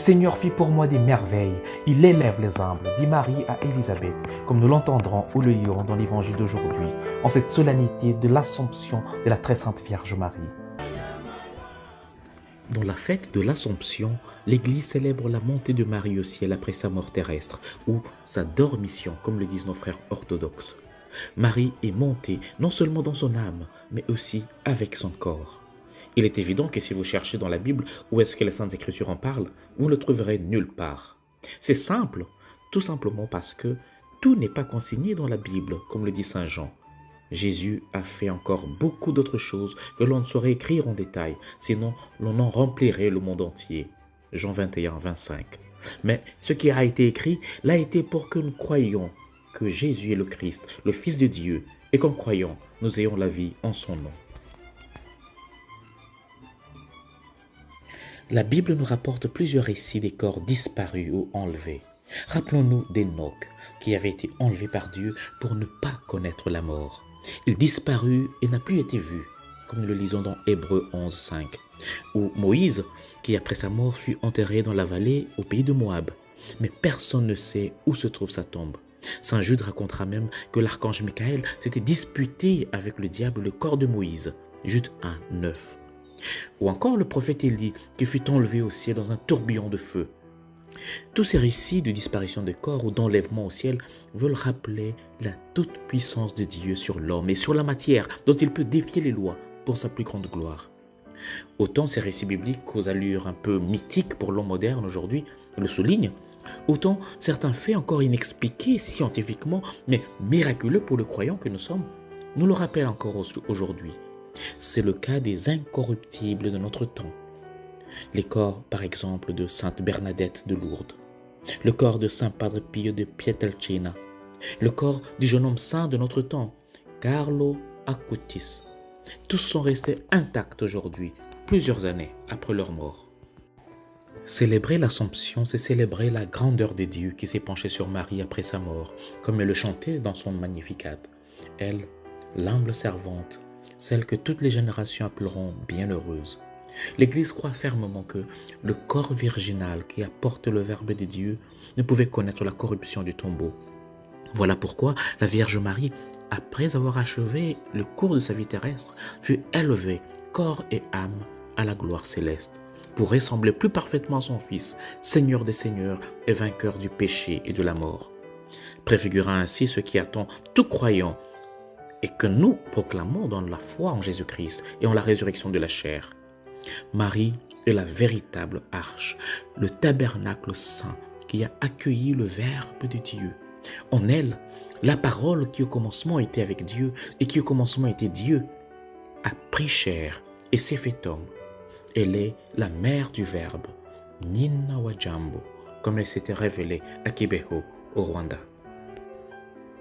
Seigneur fit pour moi des merveilles. Il élève les humbles, dit Marie à Élisabeth, comme nous l'entendrons ou le lirons dans l'évangile d'aujourd'hui, en cette solennité de l'Assomption de la très sainte Vierge Marie. Dans la fête de l'Assomption, l'Église célèbre la montée de Marie au ciel après sa mort terrestre, ou sa dormition, comme le disent nos frères orthodoxes. Marie est montée non seulement dans son âme, mais aussi avec son corps. Il est évident que si vous cherchez dans la Bible où est-ce que les Saintes Écritures en parlent, vous ne le trouverez nulle part. C'est simple, tout simplement parce que tout n'est pas consigné dans la Bible, comme le dit Saint Jean. Jésus a fait encore beaucoup d'autres choses que l'on ne saurait écrire en détail, sinon l'on en remplirait le monde entier. Jean 21, 25. Mais ce qui a été écrit l'a été pour que nous croyions que Jésus est le Christ, le Fils de Dieu, et qu'en croyant, nous ayons la vie en son nom. La Bible nous rapporte plusieurs récits des corps disparus ou enlevés. Rappelons-nous d'Enoch, qui avait été enlevé par Dieu pour ne pas connaître la mort. Il disparut et n'a plus été vu, comme nous le lisons dans Hébreux 11, 5. Ou Moïse, qui après sa mort fut enterré dans la vallée au pays de Moab. Mais personne ne sait où se trouve sa tombe. Saint Jude racontera même que l'archange Michael s'était disputé avec le diable le corps de Moïse. Jude 1, 9. Ou encore le prophète Élie qui fut enlevé au ciel dans un tourbillon de feu. Tous ces récits de disparition de corps ou d'enlèvement au ciel veulent rappeler la toute-puissance de Dieu sur l'homme et sur la matière dont il peut défier les lois pour sa plus grande gloire. Autant ces récits bibliques aux allures un peu mythiques pour l'homme moderne aujourd'hui le soulignent, autant certains faits encore inexpliqués scientifiquement mais miraculeux pour le croyant que nous sommes, nous le rappellent encore aujourd'hui. C'est le cas des incorruptibles de notre temps. Les corps, par exemple, de Sainte Bernadette de Lourdes, le corps de Saint Padre Pio de Pietrelcina, le corps du jeune homme saint de notre temps, Carlo Acutis. Tous sont restés intacts aujourd'hui, plusieurs années après leur mort. Célébrer l'Assomption, c'est célébrer la grandeur de Dieu qui s'est penché sur Marie après sa mort, comme elle le chantait dans son Magnificat. Elle, l'humble servante, celle que toutes les générations appelleront bienheureuse. L'Église croit fermement que le corps virginal qui apporte le Verbe de Dieu ne pouvait connaître la corruption du tombeau. Voilà pourquoi la Vierge Marie, après avoir achevé le cours de sa vie terrestre, fut élevée, corps et âme, à la gloire céleste, pour ressembler plus parfaitement à son Fils, Seigneur des Seigneurs et vainqueur du péché et de la mort. Préfigurant ainsi ce qui attend tout croyant et que nous proclamons dans la foi en Jésus-Christ et en la résurrection de la chair. Marie est la véritable arche, le tabernacle saint qui a accueilli le Verbe de Dieu. En elle, la parole qui au commencement était avec Dieu et qui au commencement était Dieu, a pris chair et s'est fait homme. Elle est la mère du Verbe, Nyina wa Jambo, comme elle s'était révélée à Kibeho, au Rwanda.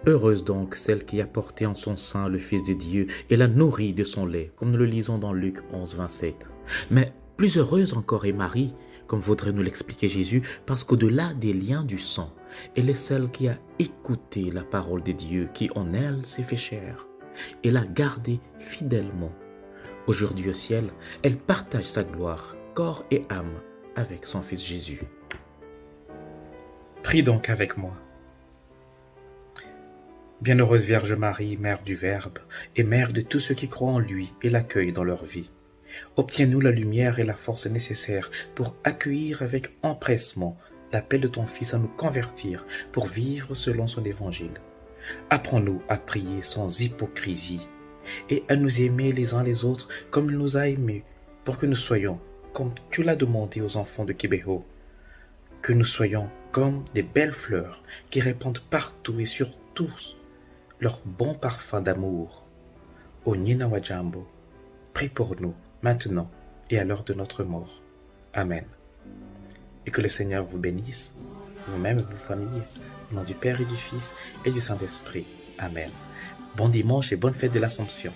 Heureuse donc celle qui a porté en son sein le Fils de Dieu et l'a nourri de son lait, comme nous le lisons dans Luc 11, 27. Mais plus heureuse encore est Marie, comme voudrait nous l'expliquer Jésus, parce qu'au-delà des liens du sang, elle est celle qui a écouté la parole de Dieu, qui en elle s'est fait chair, et l'a gardée fidèlement. Aujourd'hui au ciel, elle partage sa gloire, corps et âme, avec son Fils Jésus. Prie donc avec moi. Bienheureuse Vierge Marie, Mère du Verbe, et Mère de tous ceux qui croient en lui et l'accueillent dans leur vie, obtiens-nous la lumière et la force nécessaires pour accueillir avec empressement l'appel de ton Fils à nous convertir pour vivre selon son évangile. Apprends-nous à prier sans hypocrisie et à nous aimer les uns les autres comme il nous a aimés, pour que nous soyons, comme tu l'as demandé aux enfants de Kibeho, que nous soyons comme des belles fleurs qui répandent partout et sur tous leur bon parfum d'amour. Ô Nyina wa Jambo, prie pour nous, maintenant et à l'heure de notre mort. Amen. Et que le Seigneur vous bénisse, vous-même et vos familles, au nom du Père et du Fils et du Saint-Esprit. Amen. Bon dimanche et bonne fête de l'Assomption.